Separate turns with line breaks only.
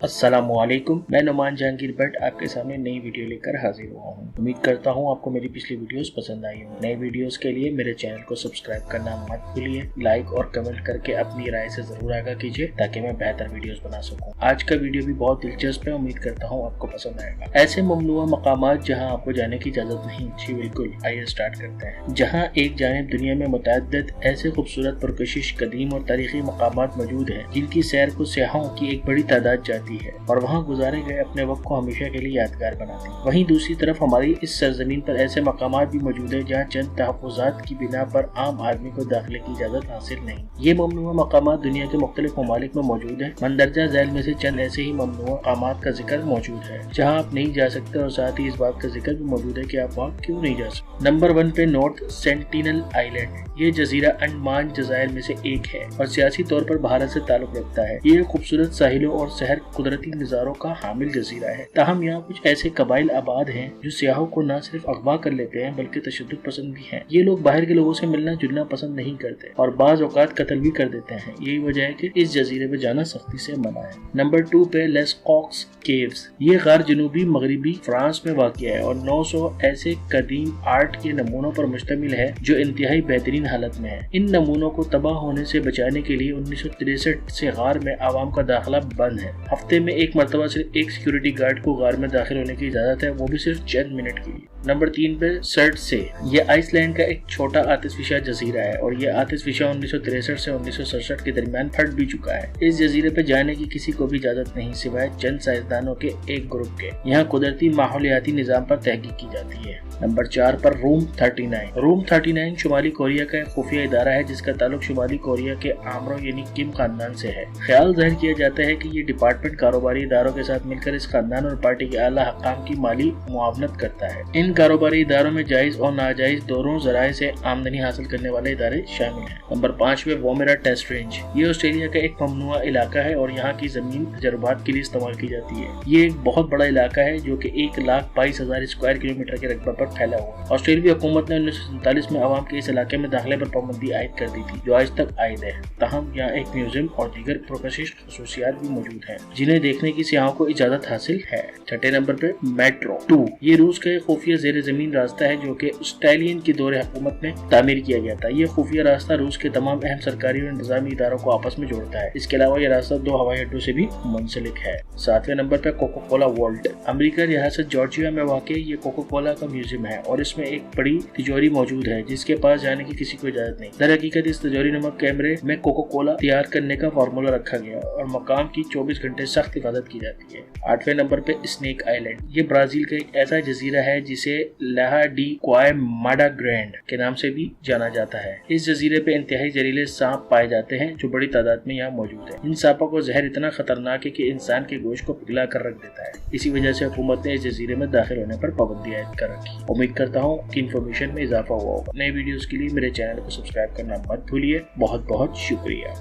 अस्सलामुअलैकुम, मैं नुमान जहांगीर भट्ट आपके सामने नई वीडियो लेकर हाजिर हुआ हूँ। उम्मीद करता हूँ आपको मेरी पिछली वीडियोस पसंद आई हो। नई वीडियोस के लिए मेरे चैनल को सब्सक्राइब करना मत भूलिए। लाइक और कमेंट करके अपनी राय से जरूर आगाह कीजिए ताकि मैं बेहतर वीडियोस बना सकूँ। आज का वीडियो भी बहुत दिलचस्प है, उम्मीद करता हूँ आपको पसंद आएगा। ऐसे ममनुआ मकामात जहाँ आपको जाने की इजाजत नहीं। जी बिल्कुल, आइए स्टार्ट करते हैं। जहाँ एक जानिब दुनिया में मुतअद्दिद ऐसे खूबसूरत पुरकशिश कदीम और तारीखी मकामात मौजूद हैं जिनकी सैर को सियाहों की एक बड़ी तादाद जाती है और वहाँ गुजारे गए अपने वक्त को हमेशा के लिए यादगार बनाती है। वहीं दूसरी तरफ हमारी इस सरजमीन पर ऐसे मकामात भी मौजूद है जहाँ चंद तहफ़्फ़ुज़ात की बिना पर आम आदमी को दाखिले की इजाजत हासिल नहीं। ये ममनुआ मकामात दुनिया के मुख्तलिफ ममालिक में मौजूद है। मंदरजा झैल में से चंद ऐसे ही ममनुआ मकामात का जिक्र मौजूद है जहाँ आप नहीं जा सकते और साथ ही इस बात का जिक्र भी मौजूद है कि आप वहाँ क्यों नहीं जा सकते। नंबर 1 पे नॉर्थ सेंटिनल आइलैंड। ये जजीरा अंडमान जज़ायर में से एक है और सियासी तौर पर भारत से ताल्लुक रखता है। ये खूबसूरत साहिलों और शहर कुदरती नज़ारों का हामिल जजीरा है। ताहम यहाँ कुछ ऐसे कबाइल आबाद हैं जो सियाहों को न सिर्फ अगवा कर लेते हैं बल्कि तशद्दुद पसंद भी हैं। ये लोग बाहर के लोगों से मिलना जुलना पसंद नहीं करते और बाज़ औक़ात कत्ल भी कर देते हैं। यही वजह है कि इस जजीरे पे जाना सख्ती से मना है। नंबर 2 पे लेस्कॉक्स केव्स। ये गार जनूबी मगरबी फ्रांस में वाक़ है और 900 ऐसे कदीम आर्ट के नमूनों पर मुश्तमिल है जो इंतहाई बेहतरीन हालत में है। इन नमूनों को तबाह होने से बचाने के लिए 1963 से गार में आवाम का दाखिला बंद है। हफ्ते में एक मरतबा सिर्फ एक सिक्योरिटी गार्ड को गार में दाखिल होने की इजाजत है, वो भी सिर्फ चंद मिनट के लिए। नंबर 3 पे सर्टसे। ये आइसलैंड का एक छोटा आतिशफिशा जजीरा है और ये आतिशफिशा 1963 से 1967 के दरमियान फट भी चुका है। इस जजीरे पे जाने की किसी को भी इजाजत नहीं सिवाय चंद साइंसदानों के एक ग्रुप के। यहाँ कुदरती माहौलियाती निजाम पर तहकीक की जाती है। नंबर 4 पर रूम 39। रूम 39 शुमाली कोरिया का एक खुफिया इदारा है जिसका ताल्लुक शुमाली कोरिया के आमरों यानी किम खानदान से है। ख्याल ज़ाहिर किया जाता है कि ये डिपार्टमेंट कारोबारी इदारों के साथ मिलकर इस खानदान और पार्टी के आला हकाम की माली मुआवनत करता है। इन कारोबारी इदारों में जायज और नाजायज दोनों जराए से आमदनी हासिल करने वाले इदारे शामिल हैं। नंबर 5 पे वोमेरा टेस्ट रेंज। ये ऑस्ट्रेलिया का एक ममनुआ इलाका है और यहाँ की जमीन तजर्बात के लिए इस्तेमाल की जाती है। ये एक बहुत बड़ा इलाका है जो कि 1,22,000 स्क्वायर किलोमीटर के रकबे पर फैला हुआ। ऑस्ट्रेलिया हुकूमत ने 1947 में आवाम के इस इलाके में दाखिले पर पाबंदी आयद कर दी थी जो आज तक आयद है। ताहम यहाँ एक म्यूजियम और दीगर पुरकशिश खसूसियात भी मौजूद हैं जिन्हें देखने की सियाहों को इजाजत हासिल है। छठे नंबर पे मेट्रो 2। ये रूस का खुफिया ज़ेर ज़मीन रास्ता है जो कि स्टालिन की दौरे हुकूमत में तामीर किया गया था। ये खुफिया रास्ता रूस के तमाम अहम सरकारी और इंतजामी इदारों को आपस में जोड़ता है। इसके अलावा ये रास्ता 2 हवाई अड्डों से भी मुंसलिक है। 7वें नंबर पे कोका कोला वर्ल्ड। अमेरिका रियासत जॉर्जिया में वाक़ ये कोका कोला का म्यूजियम है और इसमें एक बड़ी तिजोरी मौजूद है जिसके पास जाने की किसी को इजाजत नहीं। दर हकीकत इस तिजोरी नमक कैमरे में कोका कोला तैयार करने का फार्मूला रखा गया और मकाम की 24 घंटे सख्त हिफाजत की जाती है। 8वें नंबर पे स्नेक आइलैंड। ये ब्राजील का एक ऐसा जजीरा है जिसे लाहा डी क्वायमाडा ग्रैंड के नाम से भी जाना जाता है। इस जजीरे पे इंतहाई जहरीले सांप पाए जाते हैं जो बड़ी तादाद में यहाँ मौजूद है। इन सांपों को जहर इतना खतरनाक है कि इंसान के गोश्त को पिघला कर रख देता है। इसी वजह से हुकूमत ने इस जजीरे में दाखिल होने पर पाबंदी आयद कर रखी। उम्मीद करता हूँ कि इन्फॉर्मेशन में इजाफा हुआ होगा। नए वीडियोस के लिए मेरे चैनल को सब्सक्राइब करना मत भूलिए। बहुत बहुत शुक्रिया।